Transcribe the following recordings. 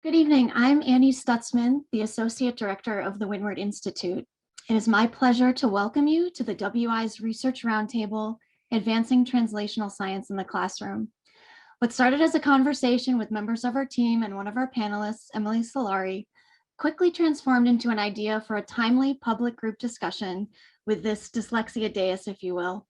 Good evening. I'm Annie Stutzman, the Associate Director of the Windward Institute. It is my pleasure to welcome you to the WI's Research Roundtable, Advancing Translational Science in the Classroom. What started as a conversation with members of our team and one of our panelists, Emily Solari, quickly transformed into an idea for a timely public group discussion with this dyslexia dais, if you will.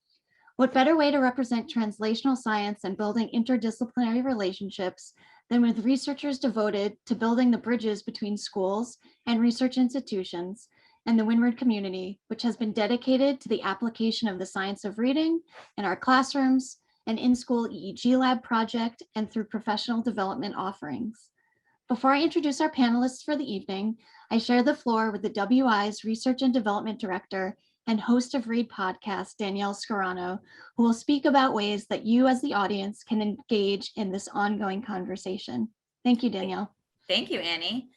What better way to represent translational science and building interdisciplinary relationships than with researchers devoted to building the bridges between schools and research institutions and the Windward community, which has been dedicated to the application of the science of reading in our classrooms, an in-school EEG lab project, and through professional development offerings. Before I introduce our panelists for the evening, I share the floor with the WI's Research and Development Director and host of Read podcast, Danielle Scarano, who will speak about ways that you as the audience can engage in this ongoing conversation. Thank you, Danielle. Thank you, Annie.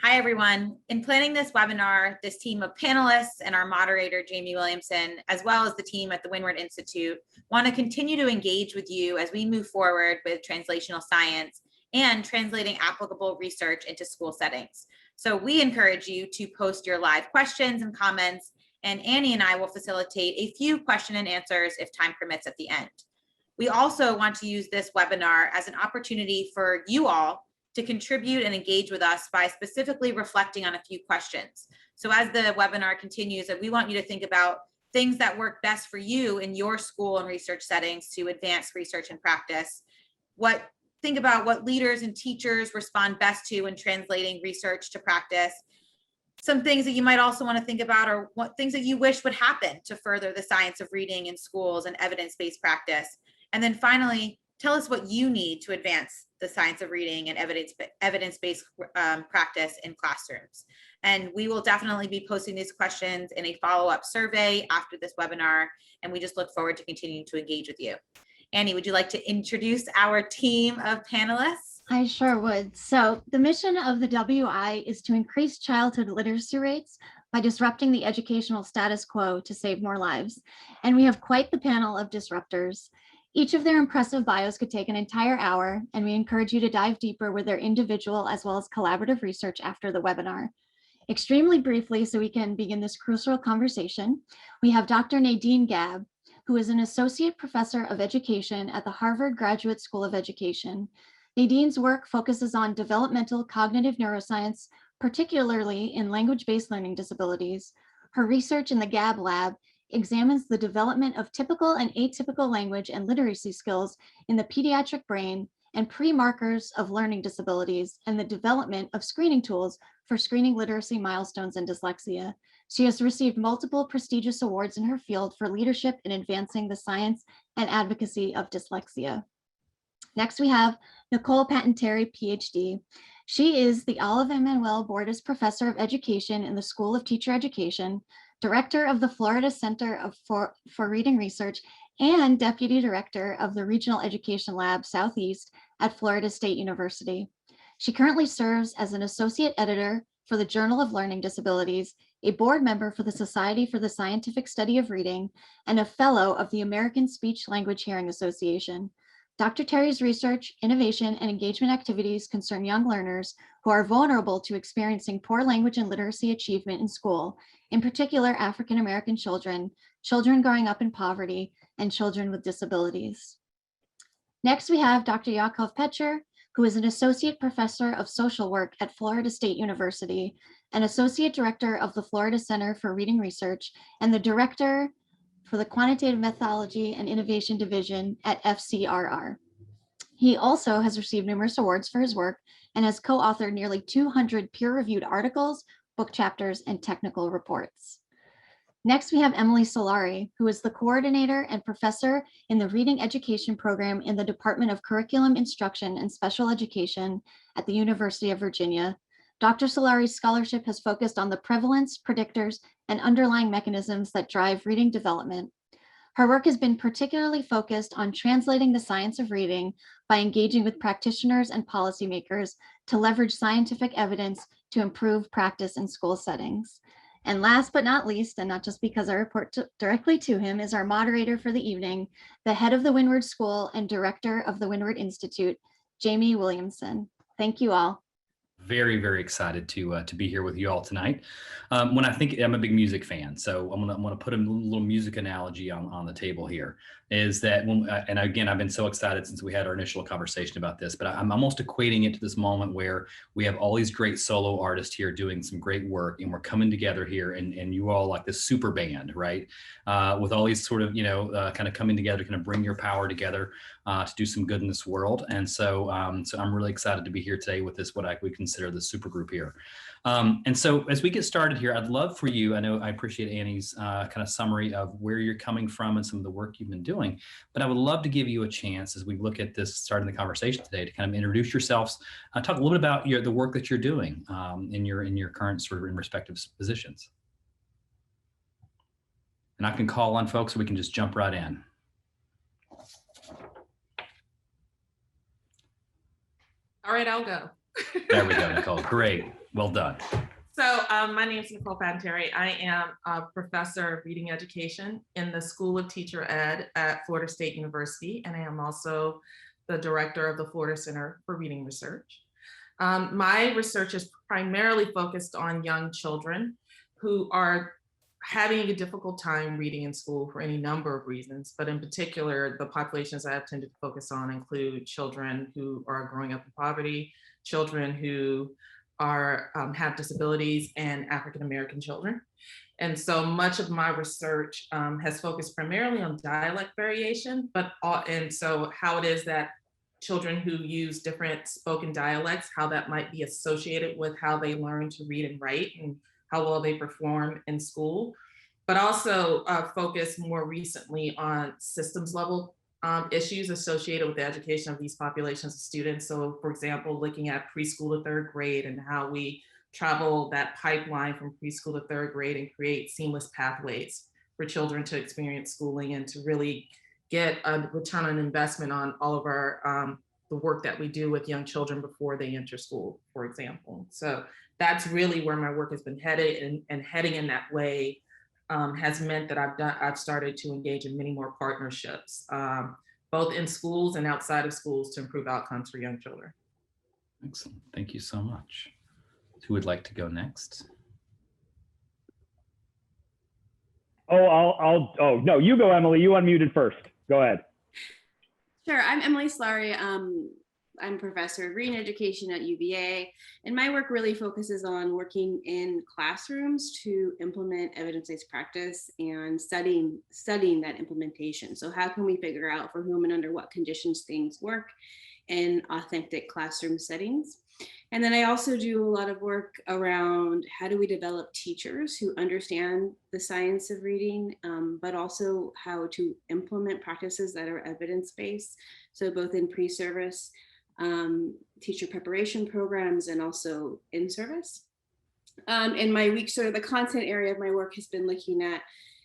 Hi, everyone. In planning this webinar, this team of panelists and our moderator, Jamie Williamson, as well as the team at the Windward Institute, want to continue to engage with you as we move forward with translational science and translating applicable research into school settings. So we encourage you to post your live questions and comments, and Annie and I will facilitate a few question and answers if time permits at the end. We also want to use this webinar as an opportunity for you all to contribute and engage with us by specifically reflecting on a few questions. So as the webinar continues, we want you to think about things that work best for you in your school and research settings to advance research and practice. Think about what leaders and teachers respond best to in translating research to practice. Some things that you might also want to think about are what things that you wish would happen to further the science of reading in schools and evidence-based practice. And then finally, tell us what you need to advance the science of reading and evidence-based practice in classrooms. And we will definitely be posting these questions in a follow-up survey after this webinar, and we just look forward to continuing to engage with you. Annie, would you like to introduce our team of panelists? I sure would. So the mission of the WI is to increase childhood literacy rates by disrupting the educational status quo to save more lives. And we have quite the panel of disruptors. Each of their impressive bios could take an entire hour, and we encourage you to dive deeper with their individual as well as collaborative research after the webinar. Extremely briefly, so we can begin this crucial conversation, we have Dr. Nadine Gabb, who is an associate professor of education at the Harvard Graduate School of Education. Nadine's work focuses on developmental cognitive neuroscience, particularly in language-based learning disabilities. Her research in the Gabb Lab examines the development of typical and atypical language and literacy skills in the pediatric brain and pre-markers of learning disabilities and the development of screening tools for screening literacy milestones and dyslexia. She has received multiple prestigious awards in her field for leadership in advancing the science and advocacy of dyslexia. Next, we have Nicole Patenteri, PhD. She is the Olive Emanuel Bordas Professor of Education in the School of Teacher Education, Director of the Florida Center for Reading Research, and Deputy Director of the Regional Education Lab Southeast at Florida State University. She currently serves as an Associate Editor for the Journal of Learning Disabilities, a board member for the Society for the Scientific Study of Reading, and a fellow of the American Speech Language Hearing Association. Dr. Terry's research, innovation, and engagement activities concern young learners who are vulnerable to experiencing poor language and literacy achievement in school, in particular African American children, children growing up in poverty, and children with disabilities. Next, we have Dr. Yakov Petcher, who is an associate professor of social work at Florida State University, an associate director of the Florida Center for Reading Research, and the director for the Quantitative Methodology and Innovation Division at FCRR. He also has received numerous awards for his work and has co-authored nearly 200 peer-reviewed articles, book chapters, and technical reports. Next, we have Emily Solari, who is the coordinator and professor in the Reading Education program in the Department of Curriculum Instruction and Special Education at the University of Virginia. Dr. Solari's scholarship has focused on the prevalence, predictors, and underlying mechanisms that drive reading development. Her work has been particularly focused on translating the science of reading by engaging with practitioners and policymakers to leverage scientific evidence to improve practice in school settings. And last but not least, and not just because I report directly to him, is our moderator for the evening, the head of the Windward School and director of the Windward Institute, Jamie Williamson. Thank you all. Very, very excited to be here with you all tonight. When I think I'm a big music fan, so I'm gonna put a little music analogy on the table here. Is that when, and again, I've been so excited since we had our initial conversation about this, but I'm almost equating it to this moment where we have all these great solo artists here doing some great work, and we're coming together here, and you all like this super band, right? With all these sort of kind of coming together, kind of bring your power together to do some good in this world. And so I'm really excited to be here today with this, what I would consider the super group here. And so as we get started here, I'd love for you, I appreciate Annie's kind of summary of where you're coming from and some of the work you've been doing, but I would love to give you a chance as we look at this, starting the conversation today, to kind of introduce yourselves, talk a little bit about the work that you're doing in your current sort of in respective positions. And I can call on folks, or we can just jump right in. All right, I'll go. There we go, Nicole. Great. Well done. So my name is Nicole Panteri. I am a professor of reading education in the School of Teacher Ed at Florida State University, and I am also the director of the Florida Center for Reading Research. My research is primarily focused on young children who are having a difficult time reading in school for any number of reasons, but in particular, the populations I have tended to focus on include children who are growing up in poverty, children who are have disabilities, and African-American children. And so much of my research has focused primarily on dialect variation, and so how it is that children who use different spoken dialects, how that might be associated with how they learn to read and write and how well they perform in school, but also focus more recently on systems level issues associated with the education of these populations of students. So for example, looking at preschool to third grade and how we travel that pipeline from preschool to third grade and create seamless pathways for children to experience schooling and to really get a return on investment on all of our the work that we do with young children before they enter school, for example. So that's really where my work has been headed, and heading in that way has meant that I've started to engage in many more partnerships, both in schools and outside of schools, to improve outcomes for young children. Excellent. Thank you so much. Who would like to go next? Oh, no, you go, Emily. You unmuted first. Go ahead. Sure, I'm Emily Slary. I'm a professor of reading education at UVA, and my work really focuses on working in classrooms to implement evidence-based practice and studying that implementation. So how can we figure out for whom and under what conditions things work in authentic classroom settings? And then I also do a lot of work around how do we develop teachers who understand the science of reading, but also how to implement practices that are evidence-based. So both in pre-service, teacher preparation programs, and also in service. In my week, sort of the content area of my work has been looking at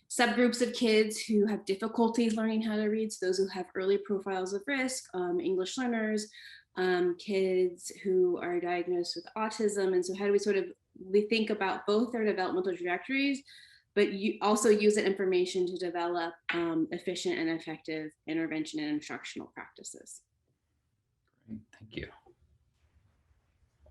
subgroups of kids who have difficulties learning how to read, so those who have early profiles of risk, English learners, kids who are diagnosed with autism. And so how do we think about both their developmental trajectories, but you also use that information to develop efficient and effective intervention and instructional practices. Thank you.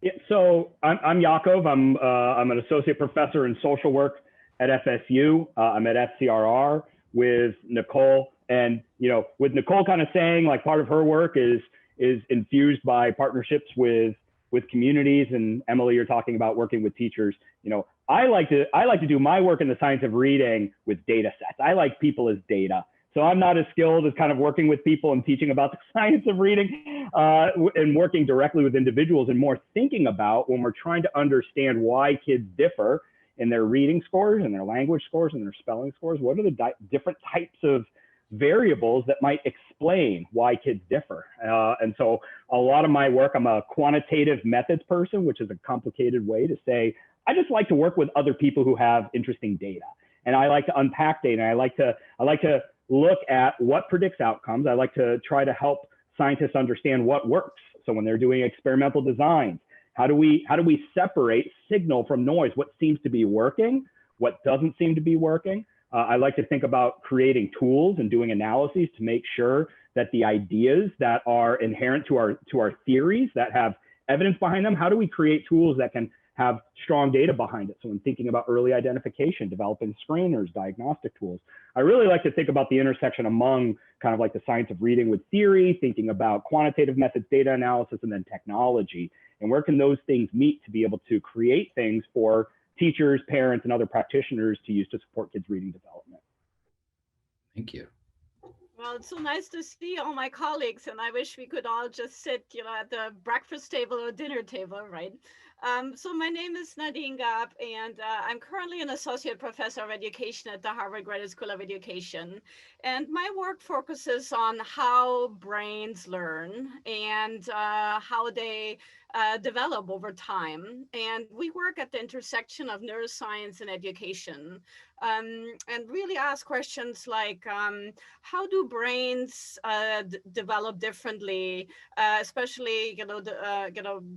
Yeah, so I'm Yakov. I'm an associate professor in social work at FSU. I'm at FCRR with Nicole, and with Nicole kind of saying like part of her work is infused by partnerships with communities, and Emily, you're talking about working with teachers. I like to do my work in the science of reading with data sets. I like people as data. So I'm not as skilled as kind of working with people and teaching about the science of reading and working directly with individuals, and more thinking about when we're trying to understand why kids differ in their reading scores and their language scores and their spelling scores. What are the different types of variables that might explain why kids differ? And so a lot of my work, I'm a quantitative methods person, which is a complicated way to say, I just like to work with other people who have interesting data. And I like to unpack data. And I like to look at what predicts outcomes. I like to try to help scientists understand what works. So when they're doing experimental designs, how do we separate signal from noise? What seems to be working? What doesn't seem to be working? I like to think about creating tools and doing analyses to make sure that the ideas that are inherent to our theories that have evidence behind them? How do we create tools that can have strong data behind it? So when thinking about early identification, developing screeners, diagnostic tools, I really like to think about the intersection among kind of like the science of reading with theory, thinking about quantitative methods, data analysis, and then technology. And where can those things meet to be able to create things for teachers, parents, and other practitioners to use to support kids' reading development? Thank you. Well, it's so nice to see all my colleagues, and I wish we could all just sit, at the breakfast table or dinner table, right? So my name is Nadine Gab, and I'm currently an associate professor of education at the Harvard Graduate School of Education. And my work focuses on how brains learn and how they develop over time. And we work at the intersection of neuroscience and education. And really ask questions like, how do brains develop differently, especially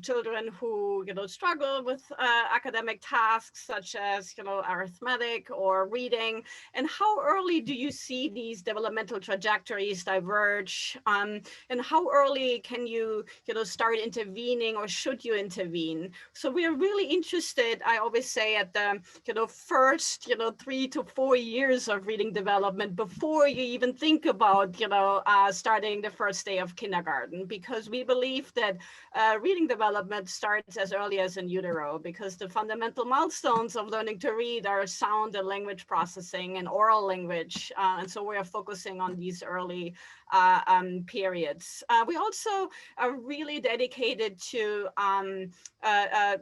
children who struggle with academic tasks such as arithmetic or reading, and how early do you see these developmental trajectories diverge, and how early can you start intervening, or should you intervene? So we are really interested, I always say, at the first 3 to 4 years of reading development before you even think about starting the first day of kindergarten, because we believe that reading development starts as early as in utero, because the fundamental milestones of learning to read are sound and language processing and oral language, and so we are focusing on these early periods. We also are really dedicated to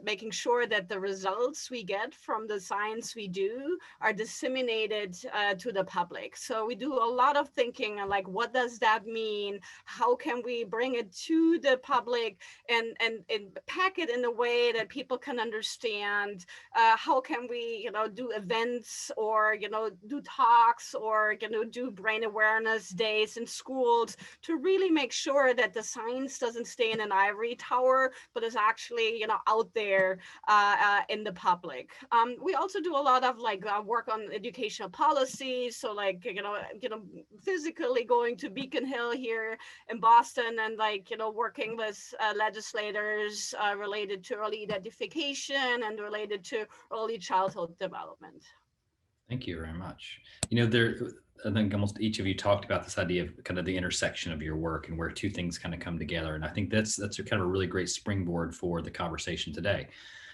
making sure that the results we get from the science we do are disseminated to the public. So we do a lot of thinking like, what does that mean? How can we bring it to the public and pack it in a way that people can understand? How can we do events, or do talks, or do brain awareness days in schools to really make sure that the science doesn't stay in an ivory tower, but is actually out there in the public. We also do a lot of work on educational policies. So physically going to Beacon Hill here in Boston and working with legislators related to early identification and related to early childhood development. Thank you very much. I think almost each of you talked about this idea of kind of the intersection of your work and where two things kind of come together. And I think that's a kind of a really great springboard for the conversation today.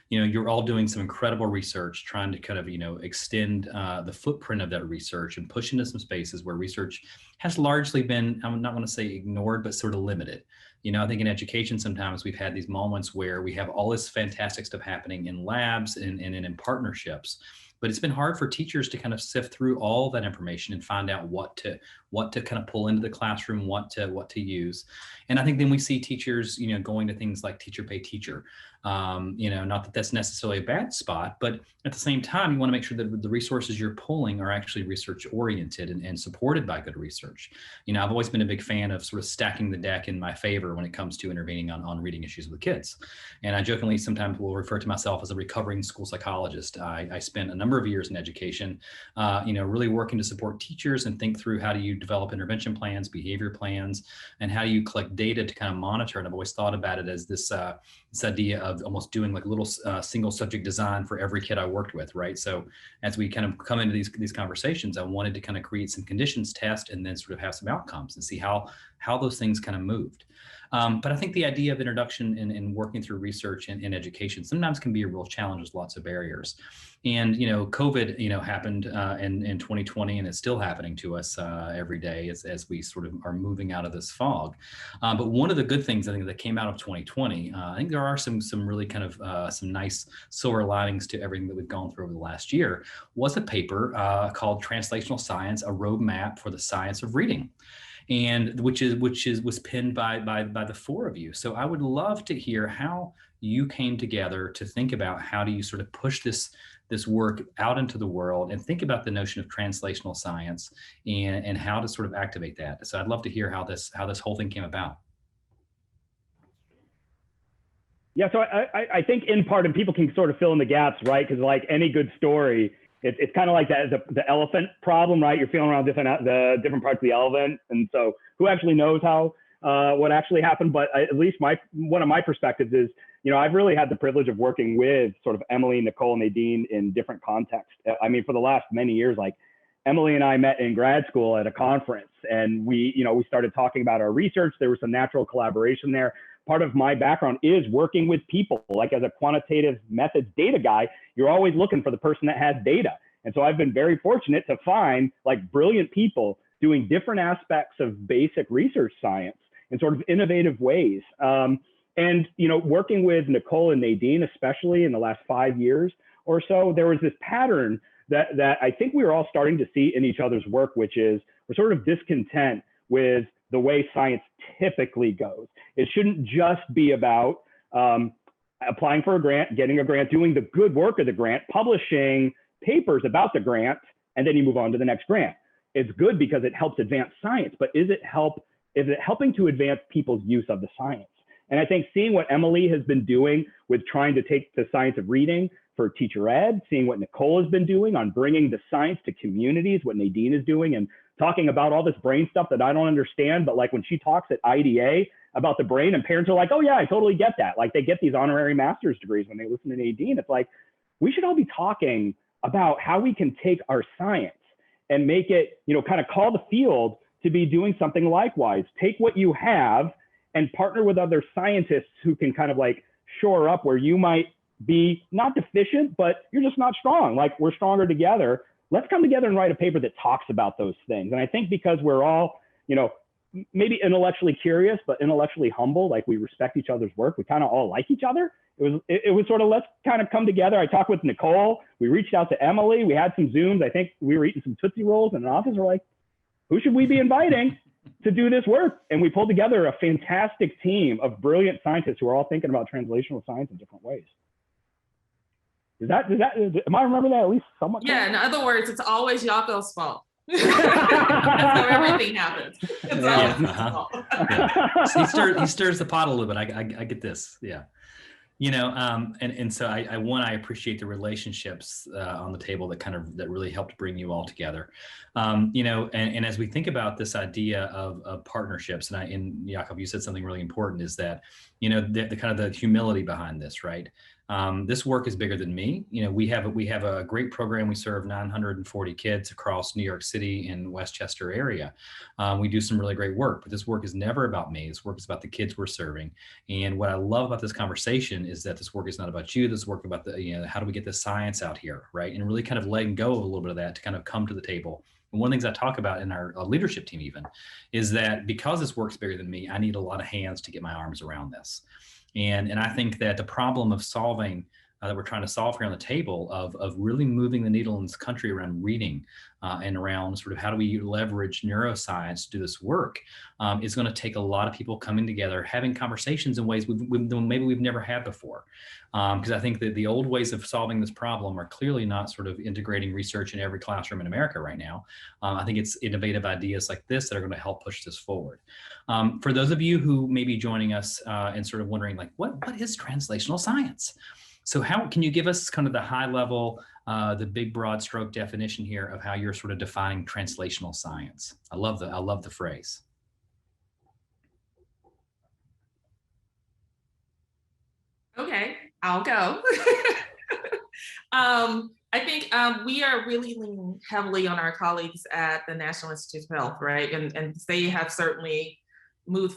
You're all doing some incredible research, trying to kind of, extend the footprint of that research and push into some spaces where research has largely been, I would not want to say ignored, but sort of limited. I think in education, sometimes we've had these moments where we have all this fantastic stuff happening in labs and in partnerships. But it's been hard for teachers to kind of sift through all that information and find out what to kind of pull into the classroom, what to use. And I think then we see teachers, going to things like teacher pay teacher. Not that that's necessarily a bad spot, but at the same time, you want to make sure that the resources you're pulling are actually research oriented and supported by good research. I've always been a big fan of sort of stacking the deck in my favor when it comes to intervening on reading issues with kids. And I jokingly sometimes will refer to myself as a recovering school psychologist. I spent a number of years in education, really working to support teachers and think through how do you develop intervention plans, behavior plans, and how do you collect data to kind of monitor. And I've always thought about it as this idea of almost doing like a little single subject design for every kid I worked with, right? So as we kind of come into these conversations, I wanted to kind of create some conditions test and then sort of have some outcomes and see how those things kind of moved. But I think the idea of introduction and working through research and education sometimes can be a real challenge. There's lots of barriers. And, COVID, happened in 2020, and it's still happening to us every day as we sort of are moving out of this fog. But one of the good things I think that came out of 2020, I think there are some really kind of some nice silver linings to everything that we've gone through over the last year, was a paper called Translational Science, a Roadmap for the Science of Reading. And which was penned by the four of you. So I would love to hear how you came together to think about how do you sort of push this work out into the world and think about the notion of translational science and how to sort of activate that. So I'd love to hear how this whole thing came about. Yeah, so I think in part, and people can sort of fill in the gaps, right? Because like any good story, it's kind of like the elephant problem, right? You're feeling around the different parts of the elephant. And so who actually knows how what actually happened, but at least one of my perspectives is, I've really had the privilege of working with sort of Emily, Nicole, Nadine in different contexts. I mean, for the last many years, like Emily and I met in grad school at a conference, and we started talking about our research. There was some natural collaboration there. Part of my background is working with people. Like as a quantitative methods data guy, you're always looking for the person that has data. And so I've been very fortunate to find like brilliant people doing different aspects of basic research science in sort of innovative ways. And working with Nicole and Nadine, especially in the last 5 years or so, there was this pattern that I think we were all starting to see in each other's work, which is we're sort of discontent with the way science typically goes. It shouldn't just be about applying for a grant, getting a grant, doing the good work of the grant, publishing papers about the grant, and then you move on to the next grant. It's good because it helps advance science, but is it helping to advance people's use of the science? And I think seeing what Emily has been doing with trying to take the science of reading for teacher ed, seeing what Nicole has been doing on bringing the science to communities, what Nadine is doing, and talking about all this brain stuff that I don't understand, but like when she talks at IDA about the brain and parents are like, oh yeah, I totally get that. Like they get these honorary master's degrees when they listen to Nadine. It's like, we should all be talking about how we can take our science and make it, kind of call the field to be doing something likewise. Take what you have and partner with other scientists who can kind of like shore up where you might be not deficient, but you're just not strong. Like we're stronger together. Let's come together and write a paper that talks about those things. And I think because we're all, maybe intellectually curious, but intellectually humble, like we respect each other's work. We kind of all like each other. It was sort of, let's kind of come together. I talked with Nicole. We reached out to Emily. We had some Zooms. I think we were eating some Tootsie Rolls in an office. We're like, who should we be inviting to do this work? And we pulled together a fantastic team of brilliant scientists who are all thinking about translational science in different ways. Am I remember that at least somewhat? Yeah, in other words, it's always Yako's fault. That's how everything happens. It's always his fault. Yeah. He stirs the pot a little bit. I get this. Yeah. And so I appreciate the relationships on the table that really helped bring you all together. And as we think about this idea of partnerships, and Jakob, you said something really important, is that, the kind of the humility behind this, right? This work is bigger than me. We have a great program. We serve 940 kids across New York City and Westchester area. We do some really great work, but this work is never about me. This work is about the kids we're serving. And what I love about this conversation is that this work is not about you. This work about how do we get the science out here, right? And really kind of letting go of a little bit of that to kind of come to the table. And one of the things I talk about in our leadership team even is that because this work's bigger than me, I need a lot of hands to get my arms around this. And I think that the problem of solving that we're trying to solve here on the table of really moving the needle in this country around reading and around sort of how do we leverage neuroscience to do this work is going to take a lot of people coming together, having conversations in ways maybe we've never had before. Because I think that the old ways of solving this problem are clearly not sort of integrating research in every classroom in America right now. I think it's innovative ideas like this that are going to help push this forward. For those of you who may be joining us and sort of wondering, like, what is translational science? So how can you give us kind of the high level, the big broad stroke definition here of how you're sort of defining translational science? I love the phrase. Okay, I'll go. I think we are really leaning heavily on our colleagues at the National Institutes of Health, right? And they have certainly moved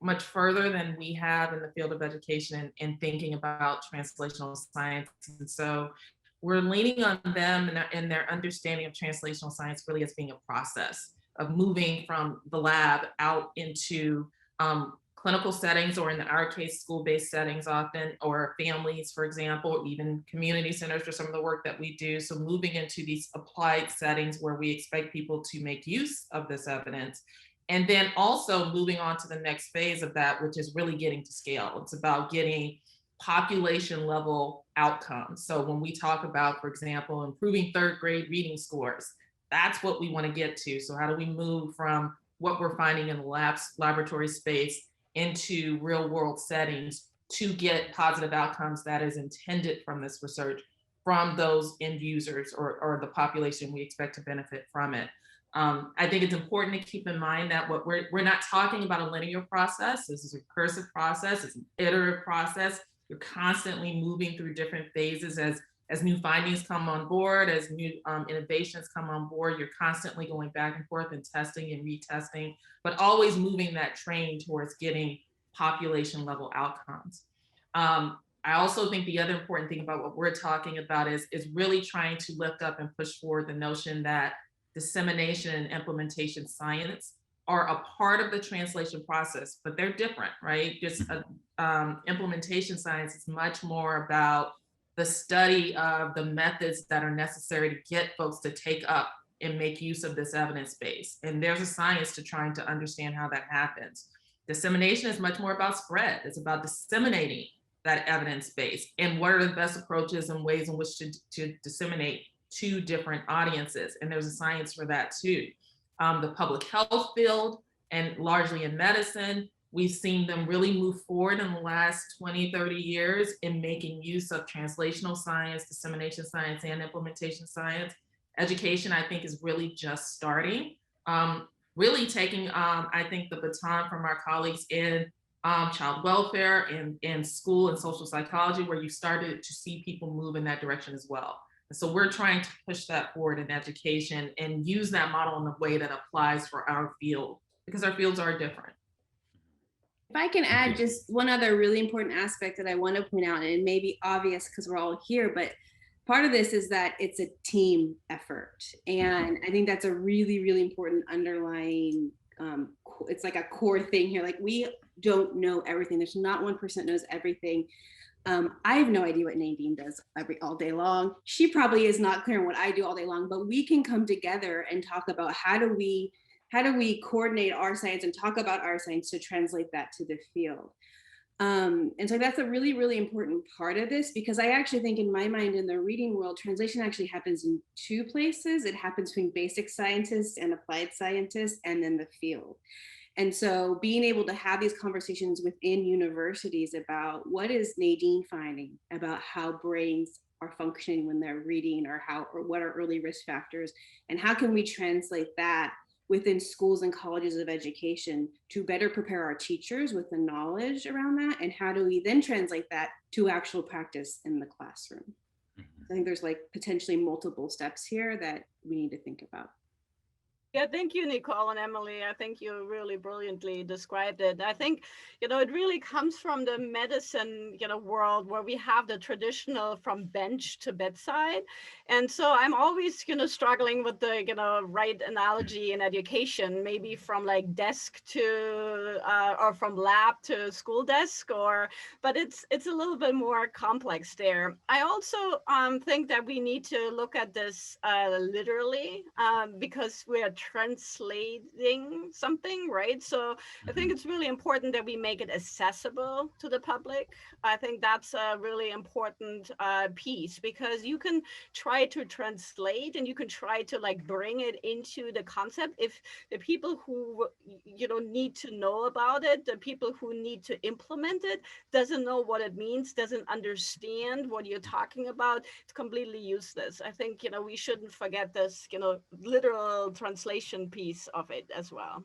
much further than we have in the field of education in thinking about translational science. And so we're leaning on them and their understanding of translational science really as being a process of moving from the lab out into clinical settings, or in our case, school-based settings often, or families, for example, or even community centers for some of the work that we do. So moving into these applied settings where we expect people to make use of this evidence. And then also moving on to the next phase of that, which is really getting to scale. It's about getting population level outcomes. So when we talk about, for example, improving third grade reading scores, that's what we want to get to. So how do we move from what we're finding in the laboratory space into real world settings to get positive outcomes that is intended from this research from those end users or the population we expect to benefit from it. I think it's important to keep in mind that what we're not talking about a linear process. This is a recursive process. It's an iterative process. You're constantly moving through different phases as new findings come on board, as new innovations come on board. You're constantly going back and forth and testing and retesting, but always moving that train towards getting population level outcomes. I also think the other important thing about what we're talking about is really trying to lift up and push forward the notion that dissemination and implementation science are a part of the translation process, but they're different, right? Just implementation science is much more about the study of the methods that are necessary to get folks to take up and make use of this evidence base. And there's a science to trying to understand how that happens. Dissemination is much more about spread. It's about disseminating that evidence base and what are the best approaches and ways in which to disseminate to different audiences. And there's a science for that too. The public health field and largely in medicine, we've seen them really move forward in the last 20, 30 years in making use of translational science, dissemination science, and implementation science. Education, I think, is really just starting. Really taking, I think, the baton from our colleagues in child welfare and school and social psychology, where you started to see people move in that direction as well. And so we're trying to push that forward in education and use that model in a way that applies for our field, because our fields are different. If I can add just one other really important aspect that I want to point out, and it may be obvious because we're all here, but part of this is that it's a team effort. And I think that's a really, really important underlying, it's like a core thing here. Like, we don't know everything. There's not one person knows everything. I have no idea what Nadine does all day long. She probably is not clear on what I do all day long, but we can come together and talk about how do we coordinate our science and talk about our science to translate that to the field. And so that's a really, really important part of this, because I actually think, in my mind, in the reading world, translation actually happens in two places. It happens between basic scientists and applied scientists, and then the field. And so being able to have these conversations within universities about what is Nadine finding about how brains are functioning when they're reading, or what are early risk factors, and how can we translate that within schools and colleges of education to better prepare our teachers with the knowledge around that, and how do we then translate that to actual practice in the classroom? I think there's like potentially multiple steps here that we need to think about. Yeah, thank you, Nicole and Emily. I think you really brilliantly described it. I think, it really comes from the medicine, world, where we have the traditional from bench to bedside. And so I'm always, struggling with the, right analogy in education, maybe from like desk to, or from lab to school desk, but it's a little bit more complex there. I also think that we need to look at this literally, because we are translating something, right? So I think it's really important that we make it accessible to the public. I think that's a really important piece, because you can try to translate and you can try to like bring it into the concept. If the people who need to know about it, the people who need to implement it, doesn't know what it means, doesn't understand what you're talking about, it's completely useless. I think we shouldn't forget this literal translation piece of it as well.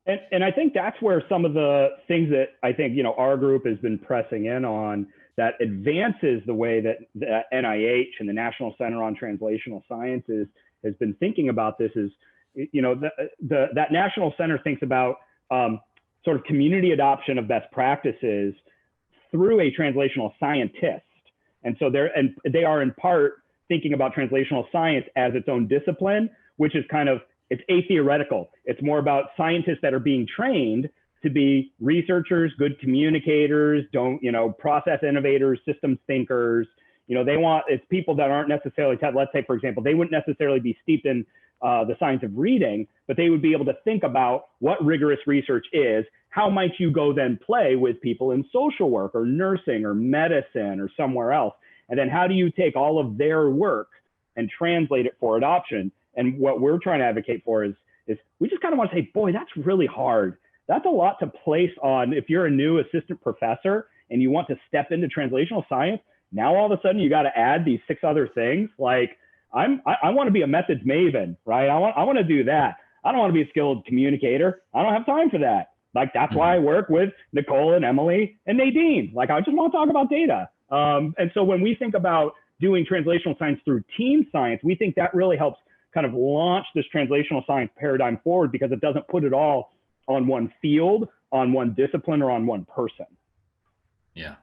And I think that's where some of the things that I think, our group has been pressing in on that advances the way that the NIH and the National Center on Translational Sciences has been thinking about this is, that National Center thinks about sort of community adoption of best practices through a translational scientist. And so they are in part thinking about translational science as its own discipline, which is it's atheoretical. It's more about scientists that are being trained to be researchers, good communicators, process innovators, systems thinkers. It's people that aren't necessarily, let's say, for example, they wouldn't necessarily be steeped in the science of reading, but they would be able to think about what rigorous research is. How might you go then play with people in social work or nursing or medicine or somewhere else? And then how do you take all of their work and translate it for adoption? And what we're trying to advocate for is we just kind of want to say, boy, that's really hard. That's a lot to place on if you're a new assistant professor and you want to step into translational science. Now all of a sudden you got to add these 6 other things. Like I want to be a methods maven, right? I want to do that. I don't want to be a skilled communicator. I don't have time for that. Like, that's why I work with Nicole and Emily and Nadine. Like, I just want to talk about data. And so when we think about doing translational science through team science, we think that really helps kind of launch this translational science paradigm forward, because it doesn't put it all on one field, on one discipline, or on one person. Yeah.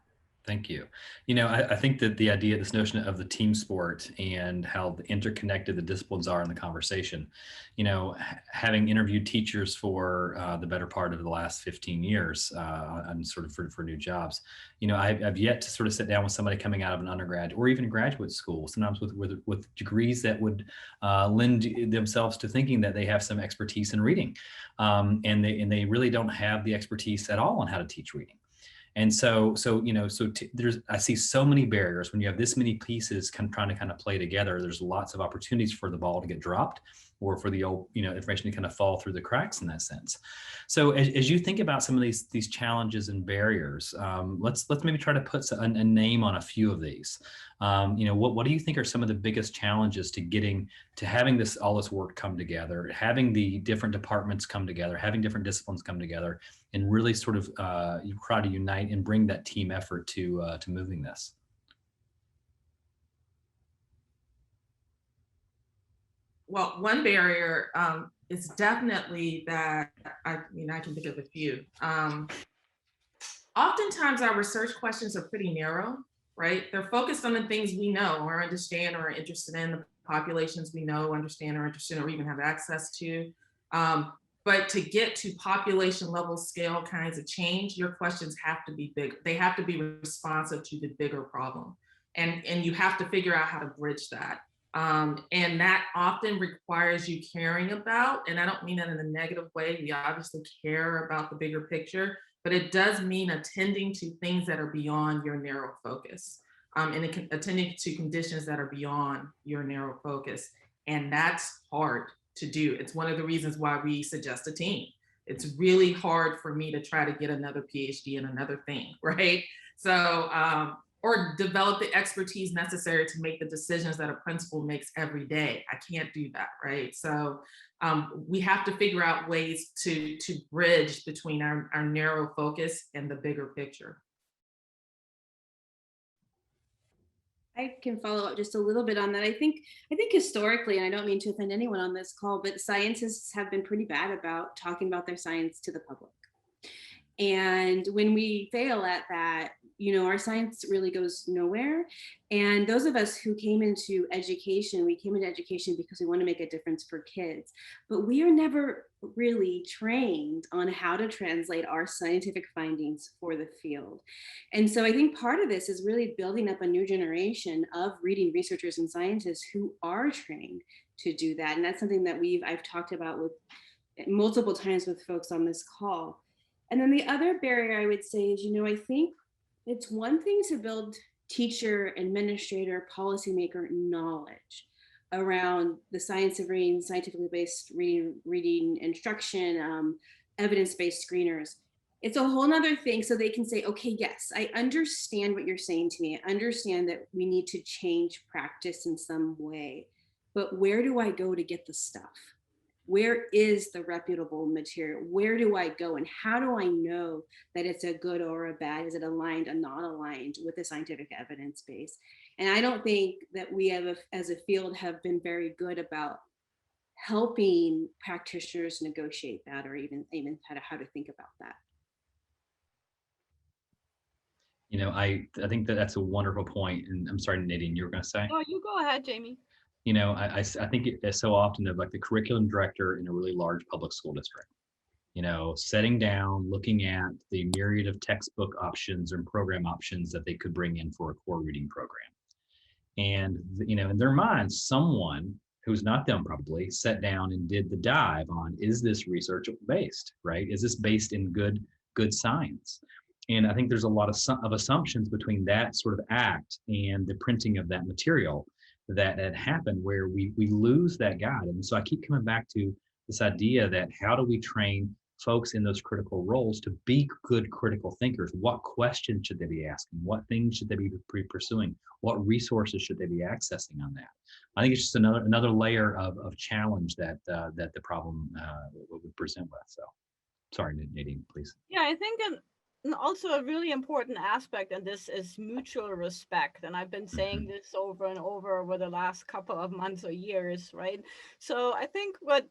Thank you. You know, I think that the idea, this notion of the team sport and how interconnected the disciplines are in the conversation, you know, having interviewed teachers for the better part of the last 15 years and sort of for new jobs, you know, I've yet to sort of sit down with somebody coming out of an undergrad or even graduate school, sometimes with degrees that would lend themselves to thinking that they have some expertise in reading, and they really don't have the expertise at all on how to teach reading. And so you know, I see so many barriers when you have this many pieces trying to kind of play together. There's lots of opportunities for the ball to get dropped, or for the old, you know, information to kind of fall through the cracks in that sense. So as you think about some of these challenges and barriers, let's maybe try to put a name on a few of these. You know, what do you think are some of the biggest challenges to having all this work come together, having the different departments come together, having different disciplines come together, and really sort of you try to unite and bring that team effort to moving this? Well, one barrier is definitely that, I can think of a few. Oftentimes our research questions are pretty narrow, right? They're focused on the things we know or understand or are interested in, the populations we know, understand, or interested in, or even have access to. But to get to population level scale kinds of change, your questions have to be big. They have to be responsive to the bigger problem. And you have to figure out how to bridge that. And that often requires you caring about, and I don't mean that in a negative way, we obviously care about the bigger picture, but it does mean attending to things that are beyond your narrow focus, and attending to conditions that are beyond your narrow focus. And that's hard to do. It's one of the reasons why we suggest a team. It's really hard for me to try to get another PhD in another thing, right? So, or develop the expertise necessary to make the decisions that a principal makes every day. I can't do that, right? So we have to figure out ways to bridge between our narrow focus and the bigger picture. I can follow up just a little bit on that. I think historically, and I don't mean to offend anyone on this call, but scientists have been pretty bad about talking about their science to the public. And when we fail at that, you know, our science really goes nowhere. And those of us who came into education, we came into education because we want to make a difference for kids, but we are never really trained on how to translate our scientific findings for the field. And so I think part of this is really building up a new generation of reading researchers and scientists who are trained to do that. And that's something that I've talked about with multiple times with folks on this call. And then the other barrier I would say is, you know, I think it's one thing to build teacher, administrator, policymaker knowledge around the science of reading, scientifically based reading instruction, evidence-based screeners. It's a whole nother thing so they can say, okay, yes, I understand what you're saying to me. I understand that we need to change practice in some way, but where do I go to get the stuff? Where is the reputable material? Where do I go? And how do I know that it's a good or a bad? Is it aligned or not aligned with the scientific evidence base? And I don't think that we have, as a field, have been very good about helping practitioners negotiate that, or even how to think about that. You know, I think that's a wonderful point. And I'm sorry, Nadine, you were going to say? Oh, you go ahead, Jamie. You know, I think it's so often of like the curriculum director in a really large public school district, you know, setting down, looking at the myriad of textbook options and program options that they could bring in for a core reading program. And, you know, in their minds, someone who's not them probably sat down and did the dive on, is this research based, right? Is this based in good science? And I think there's a lot of assumptions between that sort of act and the printing of that material that had happened, where we lose that guide. And so I keep coming back to this idea that how do we train folks in those critical roles to be good critical thinkers? What questions should they be asking? What things should they be pursuing? What resources should they be accessing on that? I think it's just another layer of challenge that that the problem would present with. So, sorry, Nadine, please. Yeah, I think also a really important aspect in this is mutual respect. And I've been saying this over and over the last couple of months or years, right? So I think what,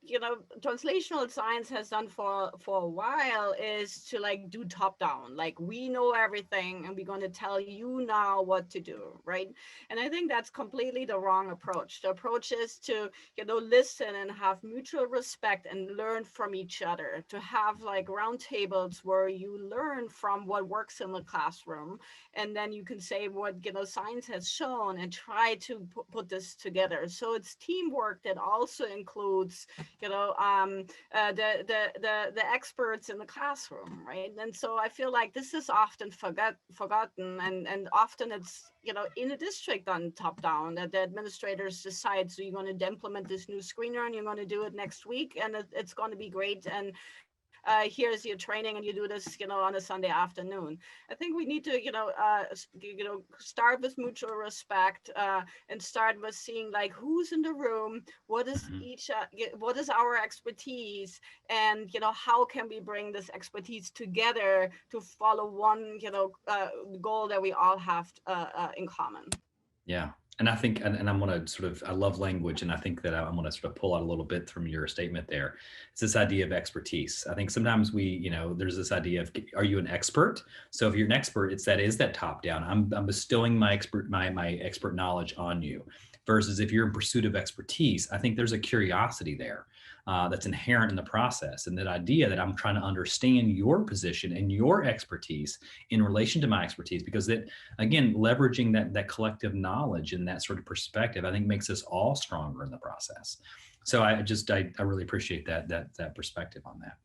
translational science has done for a while is to like do top down, like we know everything and we're going to tell you now what to do, right? And I think that's completely the wrong approach. The approach is to, listen and have mutual respect and learn from each other, to have like roundtables where you learn from what works in the classroom, and then you can say what science has shown and try to put this together. So it's teamwork that also includes the experts in the classroom, right? And so I feel like this is often forgotten, and often it's in a district on top down that the administrators decide, so you're going to implement this new screener and you're going to do it next week and it's going to be great, and here's your training and you do this on a Sunday afternoon. I think we need to start with mutual respect and start with seeing like who's in the room, what is what is our expertise, and how can we bring this expertise together to follow one goal that we all have in common. Yeah. And I think, and I'm going to I love language, and I think that I'm going to sort of pull out a little bit from your statement there. It's this idea of expertise. I think sometimes there's this idea of, are you an expert? So if you're an expert, is that top down. I'm bestowing my expert knowledge on you. Versus if you're in pursuit of expertise, I think there's a curiosity there that's inherent in the process. And that idea that I'm trying to understand your position and your expertise in relation to my expertise, because that, again, leveraging that collective knowledge and that sort of perspective, I think makes us all stronger in the process. So I really appreciate that perspective on that.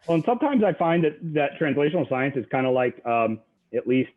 Well, and sometimes I find that translational science is kind of like, at least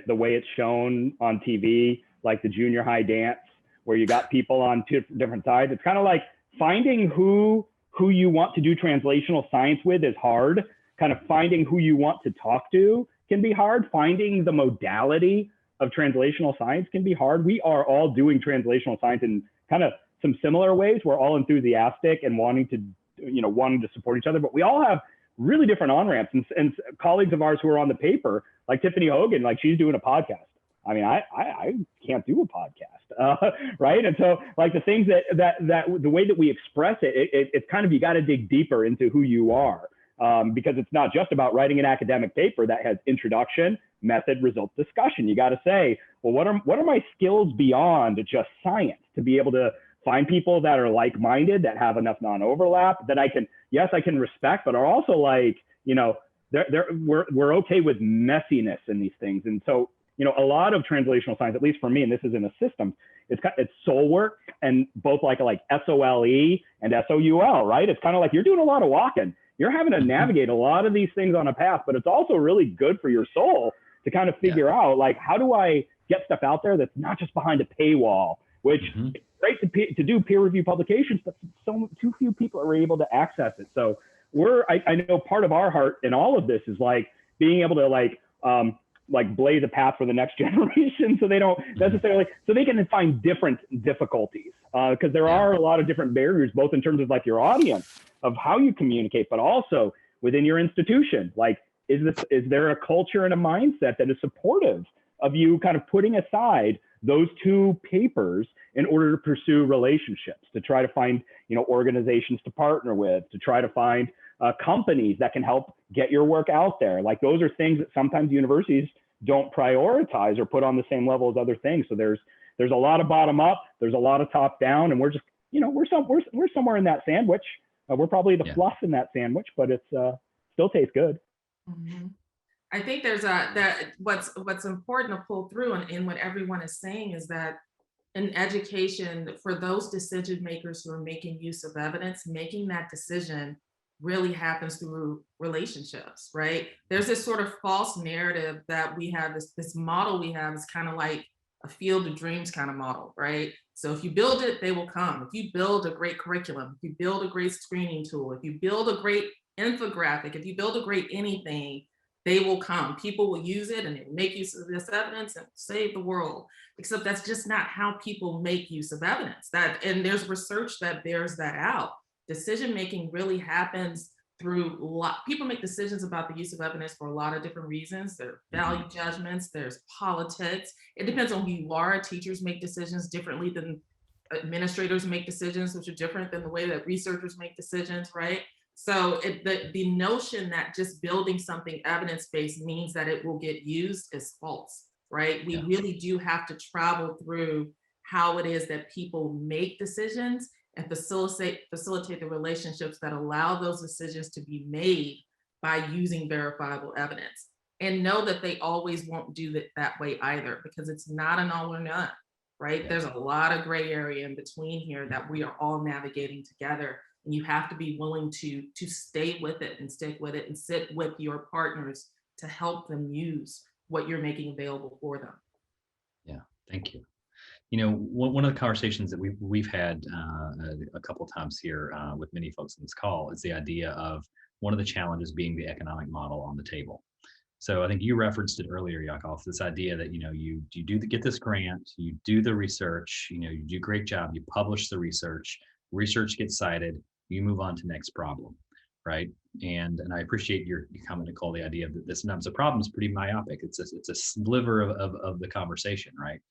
the way it's shown on TV, like the junior high dance, where you got people on two different sides. It's kind of like finding who you want to do translational science with is hard. Kind of finding who you want to talk to can be hard. Finding the modality of translational science can be hard. We are all doing translational science in kind of some similar ways. We're all enthusiastic and wanting to support each other, but we all have really different on-ramps. And colleagues of ours who are on the paper, like Tiffany Hogan, like she's doing a podcast. I mean, I can't do a podcast, right? And so like the things that the way that we express it's kind of, you got to dig deeper into who you are, because it's not just about writing an academic paper that has introduction, method, result, discussion. You got to say, well, what are my skills beyond just science, to be able to find people that are like-minded, that have enough non-overlap, that I can respect, but are also like, we're okay with messiness in these things. And so, a lot of translational science, at least for me, and this is in the systems, it's soul work, and both like SOLE and SOUL, right? It's kind of like you're doing a lot of walking. You're having to navigate a lot of these things on a path, but it's also really good for your soul to kind of figure out, like, how do I get stuff out there that's not just behind a paywall, which it's great to do peer review publications, but too few people are able to access it. So I know part of our heart in all of this is like being able to like blaze a path for the next generation, so they don't necessarily, so they can find different difficulties, because there are a lot of different barriers, both in terms of like your audience, of how you communicate, but also within your institution. Like, is there a culture and a mindset that is supportive of you kind of putting aside those two papers in order to pursue relationships, to try to find, organizations to partner with, to try to find companies that can help get your work out there. Like, those are things that sometimes universities don't prioritize or put on the same level as other things. So there's a lot of bottom up, there's a lot of top down, and we're just, we're somewhere in that sandwich. We're probably the fluff in that sandwich, but it's still tastes good. Mm-hmm. I think there's what's important to pull through in what everyone is saying is that in education, for those decision makers who are making use of evidence, making that decision really happens through relationships, right? There's this sort of false narrative that we have, this model we have is kind of like a field of dreams kind of model, right? So if you build it, they will come. If you build a great curriculum, if you build a great screening tool, if you build a great infographic, if you build a great anything, they will come. People will use it and they will make use of this evidence and save the world. Except that's just not how people make use of evidence. And there's research that bears that out. Decision making really happens through people make decisions about the use of evidence for a lot of different reasons. There are value judgments, there's politics. It depends on who you are. Teachers make decisions differently than administrators make decisions, which are different than the way that researchers make decisions, right? So the notion that just building something evidence-based means that it will get used is false, right? We really do have to travel through how it is that people make decisions and facilitate the relationships that allow those decisions to be made by using verifiable evidence. And know that they always won't do it that way either, because it's not an all or none, right? There's a lot of gray area in between here that we are all navigating together. And you have to be willing to stay with it and stick with it and sit with your partners to help them use what you're making available for them. Yeah, thank you. You know, one of the conversations that we've had a couple of times here with many folks in this call is the idea of one of the challenges being the economic model on the table. So I think you referenced it earlier, Yakov, this idea that, you know, you get this grant, you do the research, you know, you do a great job, you publish the research gets cited, you move on to next problem, right? And I appreciate your comment, Nicole, the idea that this sometimes the problem is pretty myopic. It's a sliver of the conversation, right?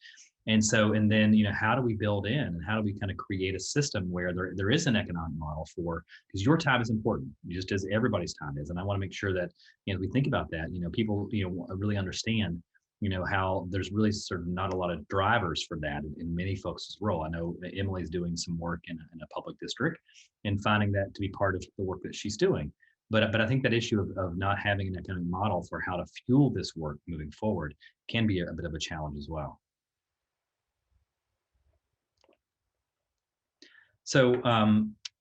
And so, and then, you know, how do we build in and how do we kind of create a system where there is an economic model for, because your time is important, just as everybody's time is. And I want to make sure that, you know, we think about that, you know, people, you know, really understand, you know, how there's really sort of not a lot of drivers for that in many folks' role. I know Emily's doing some work in a public district and finding that to be part of the work that she's doing. But I think that issue of not having an economic model for how to fuel this work moving forward can be a bit of a challenge as well. So,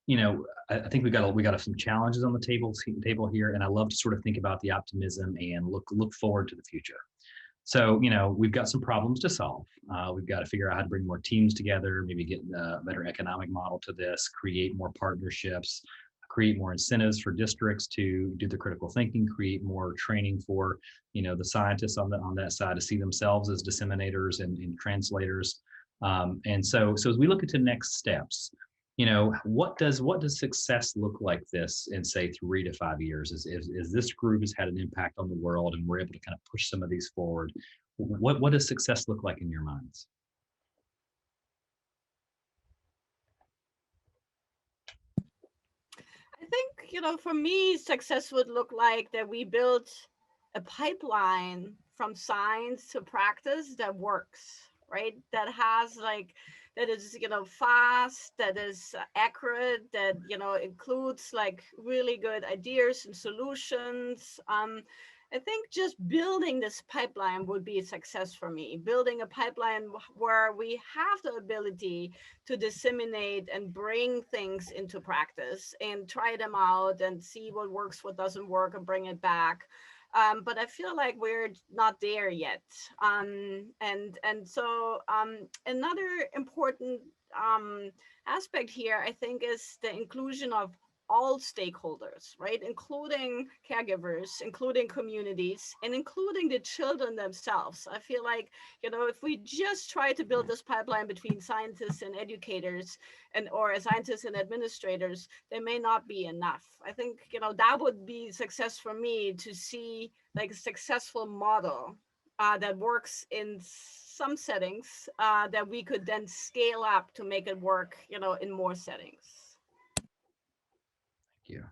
you know, I think we got some challenges on the table here, and I love to sort of think about the optimism and look forward to the future. So, you know, we've got some problems to solve. We've got to figure out how to bring more teams together, maybe get a better economic model to this, create more partnerships, create more incentives for districts to do the critical thinking, create more training for, you know, the scientists on that side to see themselves as disseminators and translators. And so as we look into next steps, you know, what does success look like this in, say, 3 to 5 years? Is this group has had an impact on the world and we're able to kind of push some of these forward? What does success look like in your minds? I think, you know, for me, success would look like that we built a pipeline from science to practice that works, right? That has that is, you know, fast, that is accurate, that, you know, includes like really good ideas and solutions. I think just building this pipeline would be a success for me. Building a pipeline where we have the ability to disseminate and bring things into practice and try them out and see what works, what doesn't work, and bring it back. But I feel like we're not there yet. So another important aspect here, I think, is the inclusion of all stakeholders, right? Including caregivers, including communities, and including the children themselves. I feel like, you know, if we just try to build this pipeline between scientists and educators or scientists and administrators, there may not be enough. I think, you know, that would be success for me, to see like a successful model that works in some settings that we could then scale up to make it work, you know, in more settings. Yeah,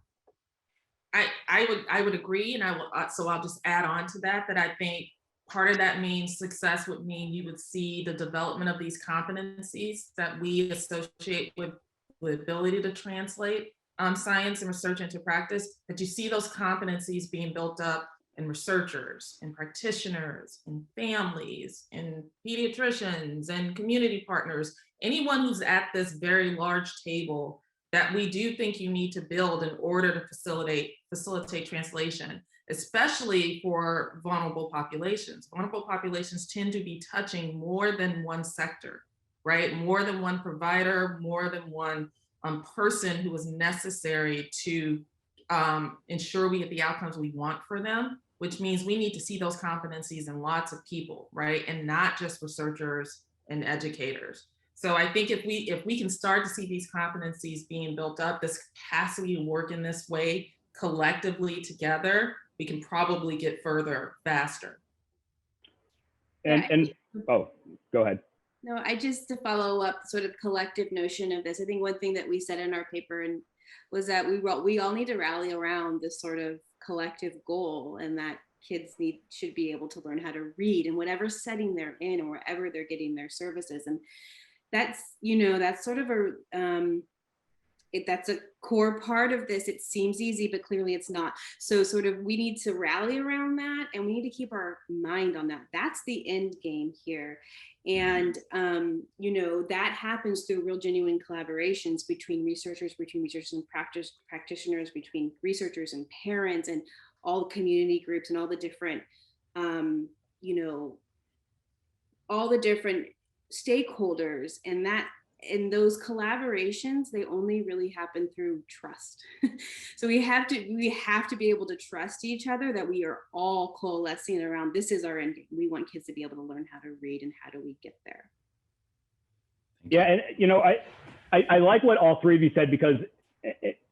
I would agree, and I'll just add on to that I think part of that means success would mean you would see the development of these competencies that we associate with the ability to translate science and research into practice, that you see those competencies being built up in researchers and practitioners and families and pediatricians and community partners, anyone who's at this very large table that we do think you need to build in order to facilitate translation, especially for vulnerable populations. Vulnerable populations tend to be touching more than one sector, right? More than one provider, more than one person who is necessary to ensure we get the outcomes we want for them. which means we need to see those competencies in lots of people, right? And not just researchers and educators. So I think if we can start to see these competencies being built up, this capacity to work in this way collectively together, we can probably get further faster. And oh, go ahead. No, I just to follow up sort of collective notion of this. I think one thing that we said in our paper and was that we all need to rally around this sort of collective goal, and that kids should be able to learn how to read in whatever setting they're in and wherever they're getting their services. And that's, that's sort of that's a core part of this. It seems easy, but clearly it's not. So sort of we need to rally around that, and we need to keep our mind on that. That's the end game here. And, that happens through real genuine collaborations between researchers and practitioners, between researchers and parents and all community groups and all the different, all the different stakeholders. And those collaborations, they only really happen through trust. So we have to be able to trust each other, that we are all coalescing around, this is our end game. We want kids to be able to learn how to read, and how do we get there? Yeah, and I like what all three of you said, because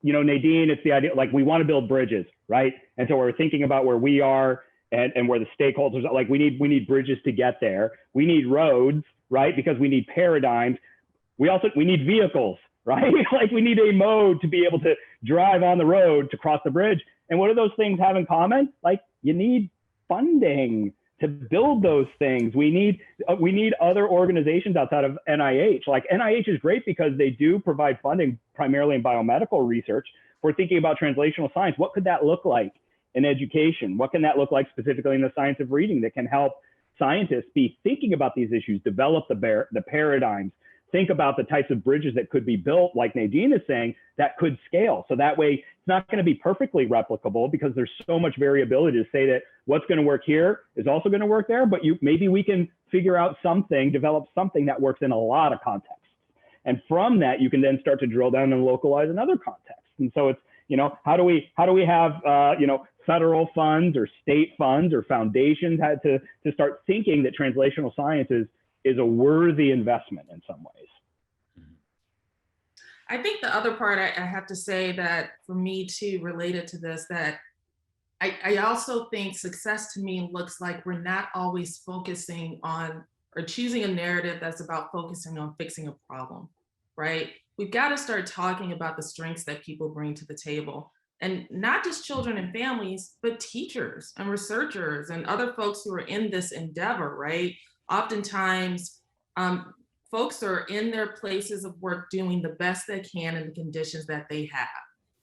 Nadine, it's the idea, like, we want to build bridges, right? And so we're thinking about where we are and where the stakeholders are. Like, we need bridges to get there. We need roads, right? Because we need paradigms. We need vehicles, right? Like, we need a mode to be able to drive on the road to cross the bridge. And what do those things have in common? Like, you need funding to build those things. We need other organizations outside of NIH. Like, NIH is great because they do provide funding primarily in biomedical research. We're thinking about translational science. What could that look like in education? What can that look like specifically in the science of reading that can help scientists be thinking about these issues, develop the paradigms, think about the types of bridges that could be built, like Nadine is saying, that could scale. So that way, it's not going to be perfectly replicable, because there's so much variability to say that what's going to work here is also going to work there. But maybe we can figure out develop something that works in a lot of contexts. And from that, you can then start to drill down and localize in other contexts. And so it's, how do we have, federal funds or state funds or foundations had to start thinking that translational science is a worthy investment in some ways. I think the other part I have to say that for me too, related to this, that I also think success to me looks like we're not always focusing on or choosing a narrative that's about focusing on fixing a problem, right? We've got to start talking about the strengths that people bring to the table. And not just children and families, but teachers and researchers and other folks who are in this endeavor, right? Oftentimes, folks are in their places of work doing the best they can in the conditions that they have.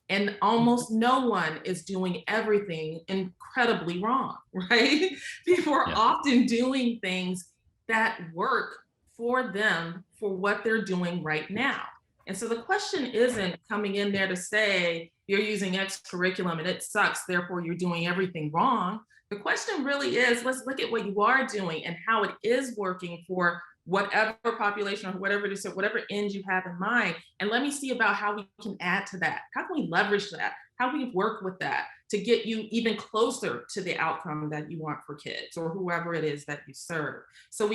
And almost no one is doing everything incredibly wrong, right? People are often doing things that work for them for what they're doing right now. And so the question isn't coming in there to say, you're using X curriculum and it sucks, therefore you're doing everything wrong. The question really is, let's look at what you are doing and how it is working for whatever population or whatever it is, whatever end you have in mind. And let me see about how we can add to that. How can we leverage that? How can we work with that to get you even closer to the outcome that you want for kids or whoever it is that you serve? So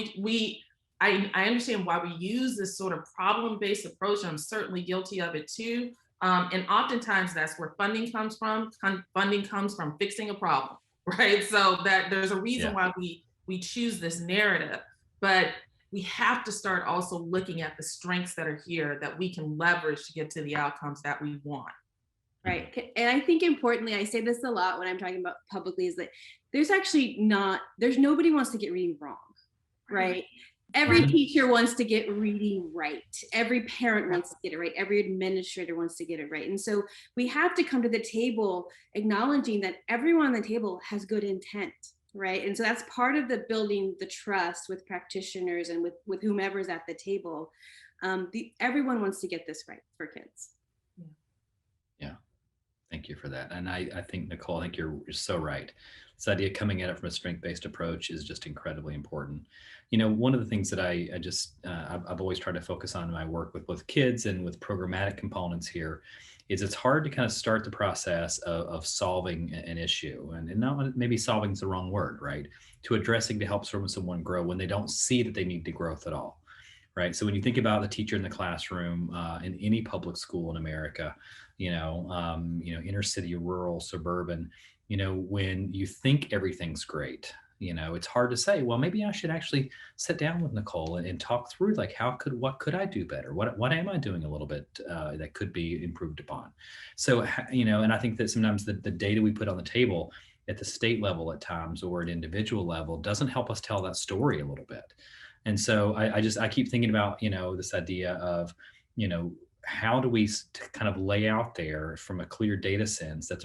I understand why we use this sort of problem-based approach. I'm certainly guilty of it too. And oftentimes that's where funding comes from. Funding comes from fixing a problem, right? So that there's a reason why we choose this narrative, but we have to start also looking at the strengths that are here that we can leverage to get to the outcomes that we want. Right. And I think importantly, I say this a lot when I'm talking about publicly, is that there's nobody wants to get reading wrong, right? Every teacher wants to get reading right. Every parent wants to get it right. Every administrator wants to get it right. And so we have to come to the table acknowledging that everyone on the table has good intent, right? And so that's part of the building the trust with practitioners and with whomever's at the table. Everyone wants to get this right for kids. Yeah, thank you for that. And I think, Nicole, I think you're so right. This idea of coming at it from a strength-based approach is just incredibly important. One of the things that I've always tried to focus on in my work with both kids and with programmatic components here is it's hard to kind of start the process of solving an issue, and not maybe solving is the wrong word, right? To addressing to help someone grow when they don't see that they need the growth at all, right? So when you think about the teacher in the classroom in any public school in America, inner city, rural, suburban, when you think everything's great, it's hard to say, well, maybe I should actually sit down with Nicole and talk through, like, what could I do better? What am I doing a little bit that could be improved upon? So, and I think that sometimes the data we put on the table at the state level at times or at individual level doesn't help us tell that story a little bit. And so I keep thinking about, this idea of, how do we kind of lay out there from a clear data sense that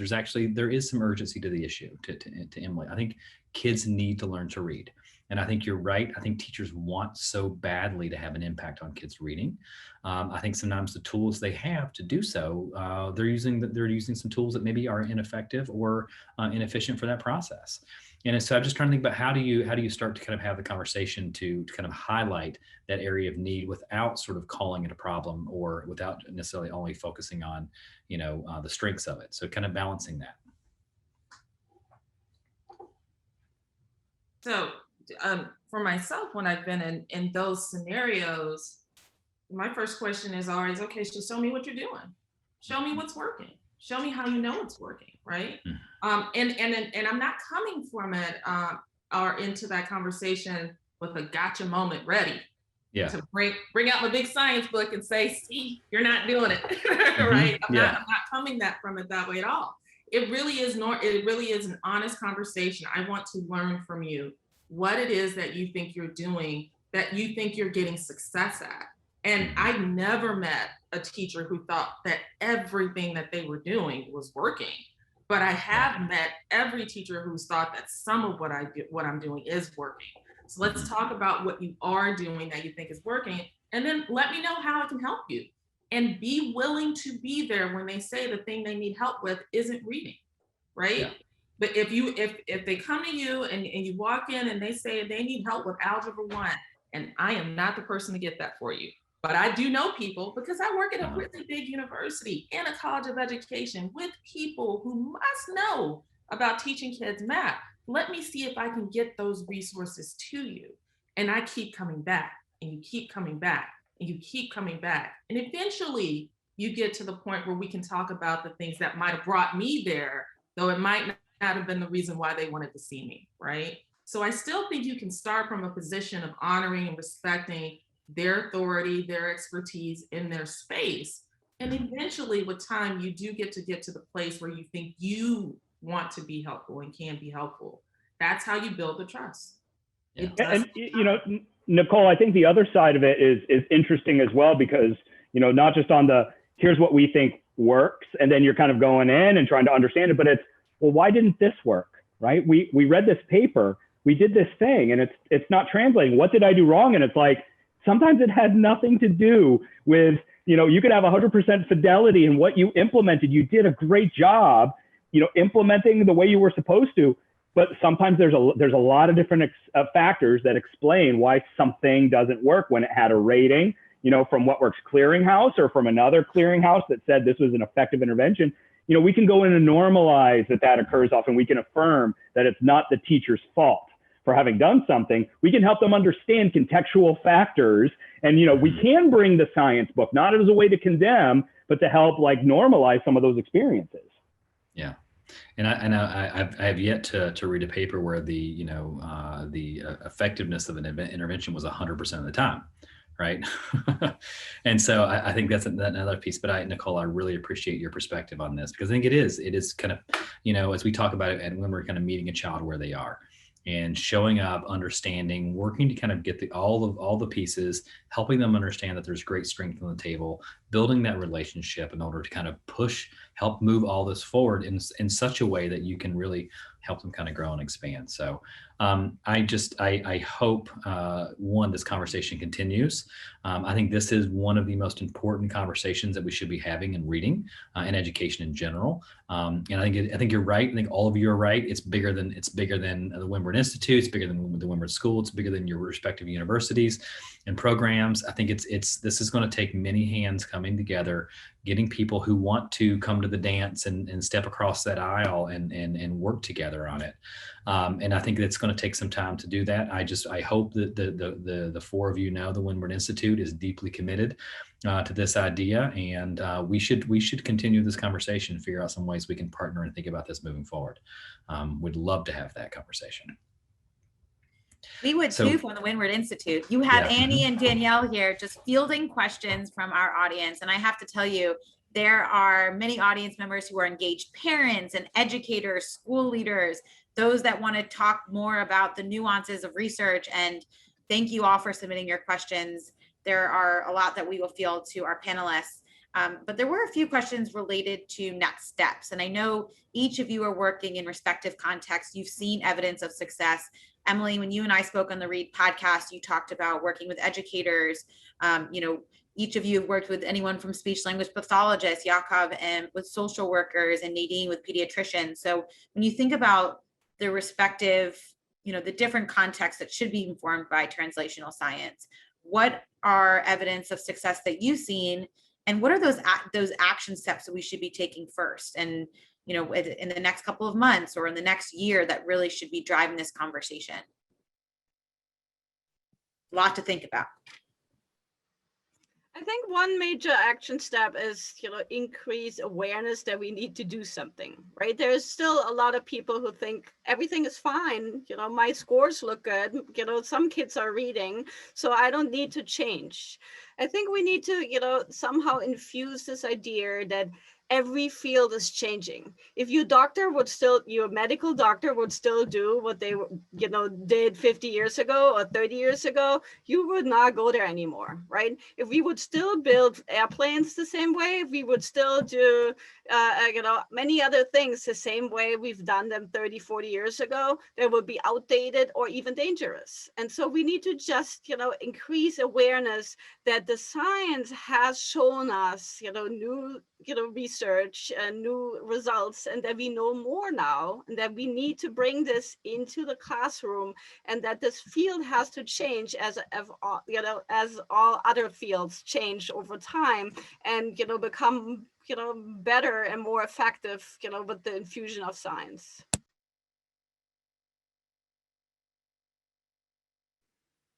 there is some urgency to the issue. To Emily, I think kids need to learn to read. And I think you're right. I think teachers want so badly to have an impact on kids reading. I think sometimes the tools they have to do so, they're using some tools that maybe are ineffective or inefficient for that process. And so I'm just trying to think about how do you start to kind of have the conversation to kind of highlight that area of need without sort of calling it a problem or without necessarily only focusing on, the strengths of it. So kind of balancing that. So for myself, when I've been in those scenarios, my first question is always, okay, so show me what you're doing. Show me what's working. Show me how you know it's working, right? And I'm not coming from it or into that conversation with a gotcha moment ready. Yeah. To bring out my big science book and say, see, you're not doing it, right? I'm not coming from it that way at all. It really is an honest conversation. I want to learn from you what it is that you think you're doing, that you think you're getting success at. And I never met a teacher who thought that everything that they were doing was working. But I have met every teacher who's thought that some of what I'm doing is working. So let's talk about what you are doing that you think is working, and then let me know how I can help you. And be willing to be there when they say the thing they need help with isn't reading, right? Yeah. But if they come to you and you walk in and they say they need help with Algebra 1, and I am not the person to get that for you. But I do know people, because I work at a really big university in a college of education with people who must know about teaching kids math. Let me see if I can get those resources to you. And I keep coming back, and you keep coming back, and you keep coming back. And eventually you get to the point where we can talk about the things that might have brought me there, though it might not have been the reason why they wanted to see me, right? So I still think you can start from a position of honoring and respecting their authority, their expertise in their space. And eventually with time, you do get to the place where you think you want to be helpful and can be helpful. That's how you build the trust. Yeah. And Nicole, I think the other side of it is interesting as well, because, not just on the, here's what we think works, and then you're kind of going in and trying to understand it, but it's, well, why didn't this work, right? We read this paper, we did this thing, and it's not translating. What did I do wrong? And it's like, sometimes it had nothing to do with, you could have 100% fidelity in what you implemented. You did a great job, implementing the way you were supposed to. But sometimes there's a lot of different factors that explain why something doesn't work when it had a rating, from What Works Clearinghouse or from another clearinghouse that said this was an effective intervention. We can go in and normalize that occurs often. We can affirm that it's not the teacher's fault for having done something. We can help them understand contextual factors. And, we can bring the science book, not as a way to condemn, but to help normalize some of those experiences. Yeah. And I have yet to read a paper where the effectiveness of an intervention was 100% of the time. Right. And so I think that's another piece. But Nicole, I really appreciate your perspective on this, because I think it is kind of, as we talk about it, and when we're kind of meeting a child where they are, and showing up, understanding, working to kind of get all the pieces, helping them understand that there's great strength on the table, building that relationship in order to kind of help move all this forward in such a way that you can really help them kind of grow and expand. So I hope, this conversation continues. I think this is one of the most important conversations that we should be having in reading and education in general. And I think you're right. I think all of you are right. It's bigger than the Windward Institute. It's bigger than the Windward School. It's bigger than your respective universities and programs. I think this is going to take many hands coming coming together, getting people who want to come to the dance and step across that aisle and work together on it. And I think it's going to take some time to do that. I hope that the four of you know the Windward Institute is deeply committed to this idea, and we should continue this conversation and figure out some ways we can partner and think about this moving forward. We'd love to have that conversation. We would too from the Windward Institute. You have Annie and Danielle here just fielding questions from our audience. And I have to tell you, there are many audience members who are engaged parents and educators, school leaders, those that want to talk more about the nuances of research. And thank you all for submitting your questions. There are a lot that we will field to our panelists. But there were a few questions related to next steps. And I know each of you are working in respective contexts. You've seen evidence of success. Emily, when you and I spoke on the READ podcast, you talked about working with educators. Each of you have worked with anyone from speech language pathologists, Yakov, and with social workers, and Nadine with pediatricians. So when you think about the respective, the different contexts that should be informed by translational science, what are evidence of success that you've seen? And what are those action steps that we should be taking first? And in the next couple of months or in the next year that really should be driving this conversation? A lot to think about. I think one major action step is, increase awareness that we need to do something, right? There's still a lot of people who think everything is fine. My scores look good. Some kids are reading, so I don't need to change. I think we need to, somehow infuse this idea that every field is changing. If your medical doctor would still do what they, did 50 years ago or 30 years ago, you would not go there anymore, right? If we would still build airplanes the same way, if we would still do, many other things the same way we've done them 30, 40 years ago, they would be outdated or even dangerous. And so we need to just, increase awareness that the science has shown us, new research and new results, and that we know more now, and that we need to bring this into the classroom, and that this field has to change as all other fields change over time, and become better and more effective with the infusion of science.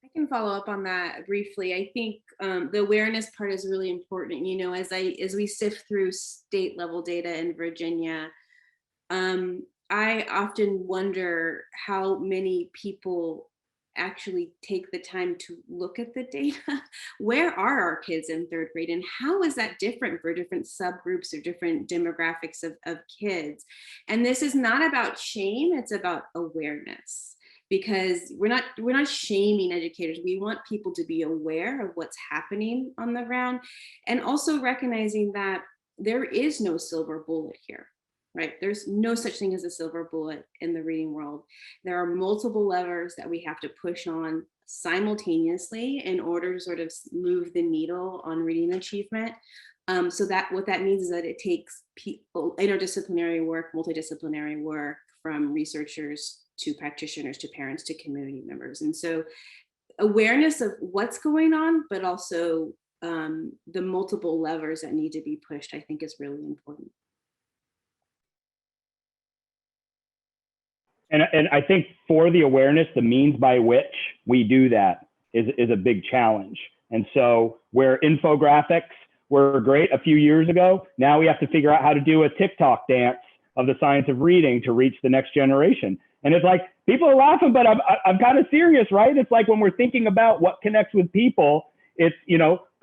I can follow up on that briefly. I think the awareness part is really important. As we sift through state level data in Virginia, I often wonder how many people actually take the time to look at the data. Where are our kids in third grade, and how is that different for different subgroups or different demographics of kids? And this is not about shame, it's about awareness. Because we're not shaming educators. We want people to be aware of what's happening on the ground, and also recognizing that there is no silver bullet here, right? There's no such thing as a silver bullet in the reading world. There are multiple levers that we have to push on simultaneously in order to sort of move the needle on reading achievement. So that what that means is that it takes interdisciplinary work, multidisciplinary work, from researchers to practitioners to parents to community members. And so awareness of what's going on, but also the multiple levers that need to be pushed, I think is really important. And I think for the awareness, the means by which we do that is a big challenge. And so where infographics were great a few years ago, now we have to figure out how to do a TikTok dance of the science of reading to reach the next generation. And it's like, people are laughing, but I'm kind of serious, right? It's like when we're thinking about what connects with people, it's,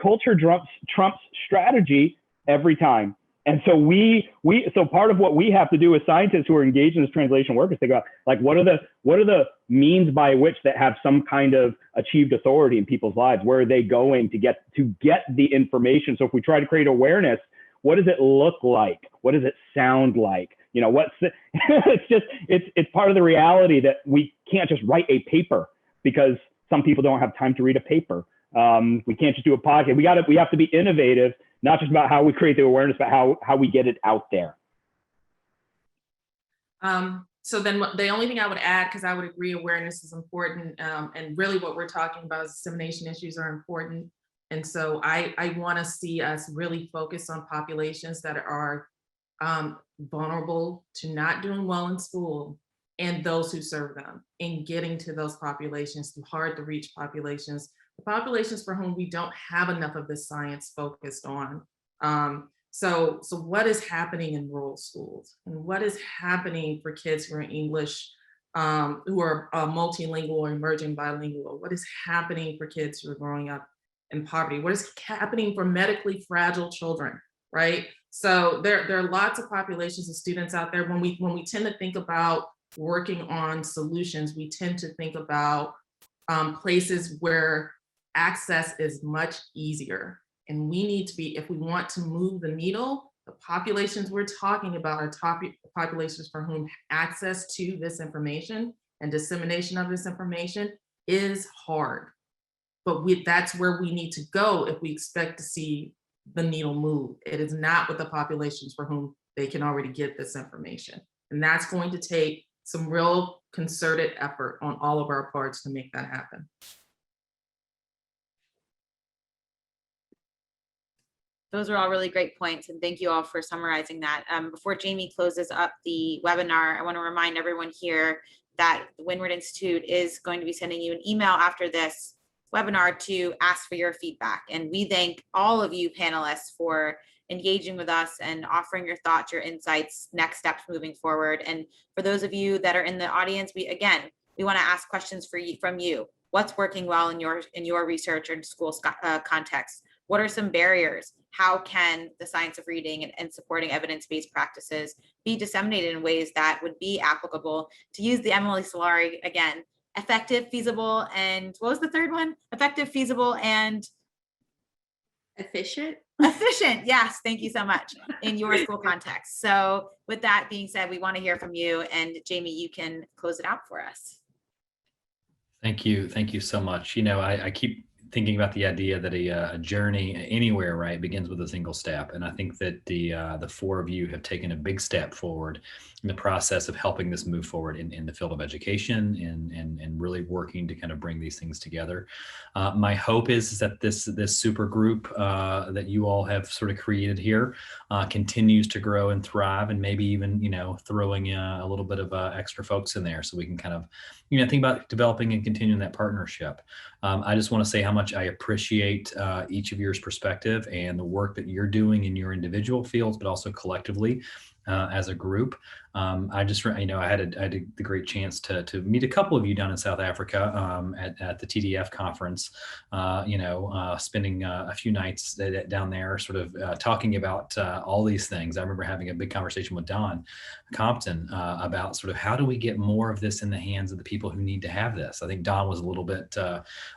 culture trumps strategy every time. And so so part of what we have to do as scientists who are engaged in this translation work is think about, like, what are the means by which that have some kind of achieved authority in people's lives? Where are they going to get the information? So if we try to create awareness, what does it look like? What does it sound like? It's part of the reality that we can't just write a paper because some people don't have time to read a paper. We can't just do a podcast. We have to be innovative, not just about how we create the awareness, but how we get it out there. So then the only thing I would add, because I would agree awareness is important, and really what we're talking about is dissemination issues are important. And so I want to see us really focus on populations that are vulnerable to not doing well in school, and those who serve them, and getting to those populations, the hard to reach populations, the populations for whom we don't have enough of this science focused on. So what is happening in rural schools, and what is happening for kids who are English, who are multilingual or emerging bilingual? What is happening for kids who are growing up in poverty? What is happening for medically fragile children, right? So there are lots of populations of students out there. When we tend to think about working on solutions, we tend to think about places where access is much easier. And we need to be, if we want to move the needle, the populations we're talking about are populations for whom access to this information and dissemination of this information is hard. But that's where we need to go if we expect to see the needle move. It is not with the populations for whom they can already get this information. And that's going to take some real concerted effort on all of our parts to make that happen. Those are all really great points, and thank you all for summarizing that. Before Jamie closes up the webinar, I want to remind everyone here that the Windward Institute is going to be sending you an email after this webinar to ask for your feedback. And we thank all of you panelists for engaging with us and offering your thoughts, your insights, next steps moving forward. And for those of you that are in the audience, we want to ask questions from you. What's working well in your research or school context? What are some barriers? How can the science of reading and supporting evidence-based practices be disseminated in ways that would be applicable? To use the Emily Solari again, effective, feasible, and what was the third one? Effective, feasible, and efficient. Efficient, yes, thank you so much, in your school context. So with that being said, we want to hear from you, and Jamie, you can close it out for us. Thank you so much. You know, I keep thinking about the idea that a journey anywhere, right, begins with a single step. And I think that the four of you have taken a big step forward in the process of helping this move forward in the field of education and really working to kind of bring these things together. My hope is that this super group that you all have sort of created here continues to grow and thrive, and maybe even, you know, throwing a little bit of extra folks in there so we can kind of, you know, think about developing and continuing that partnership. I just want to say how much I appreciate each of your perspective and the work that you're doing in your individual fields, but also collectively as a group. I just, you know, I had the great chance to meet a couple of you down in South Africa at the TDF conference, you know, spending a few nights down there sort of talking about all these things. I remember having a big conversation with Don Compton about sort of how do we get more of this in the hands of the people who need to have this. I think Don was a little bit,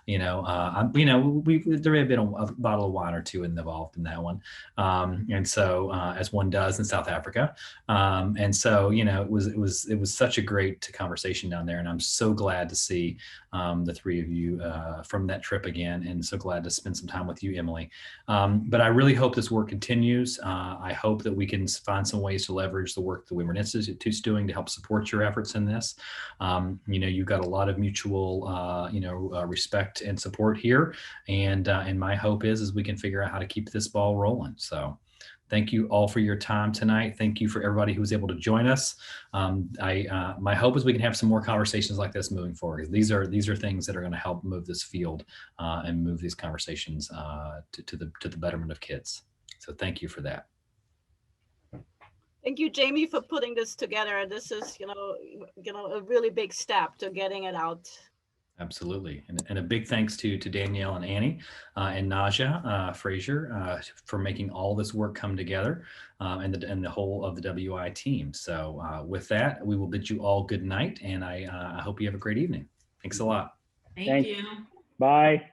you know, there may have been a bottle of wine or two involved in that one. And so as one does in South Africa. And so, you know, it was such a great conversation down there, and I'm so glad to see the three of you from that trip again, and so glad to spend some time with you, Emily. But I really hope this work continues. I hope that we can find some ways to leverage the work the Windward Institute's doing to help support your efforts in this. You know, you've got a lot of mutual, you know, respect and support here, and my hope is we can figure out how to keep this ball rolling. So. Thank you all for your time tonight. Thank you for everybody who was able to join us. My hope is we can have some more conversations like this moving forward. These are things that are going to help move this field and move these conversations to the betterment of kids. So thank you for that. Thank you, Jamie, for putting this together. This is, you know, a really big step to getting it out. Absolutely. And a big thanks to Danielle and Annie and Naja Frazier for making all this work come together and the whole of the WI team. So with that, we will bid you all good night, and I hope you have a great evening. Thanks a lot. Thank you. Bye.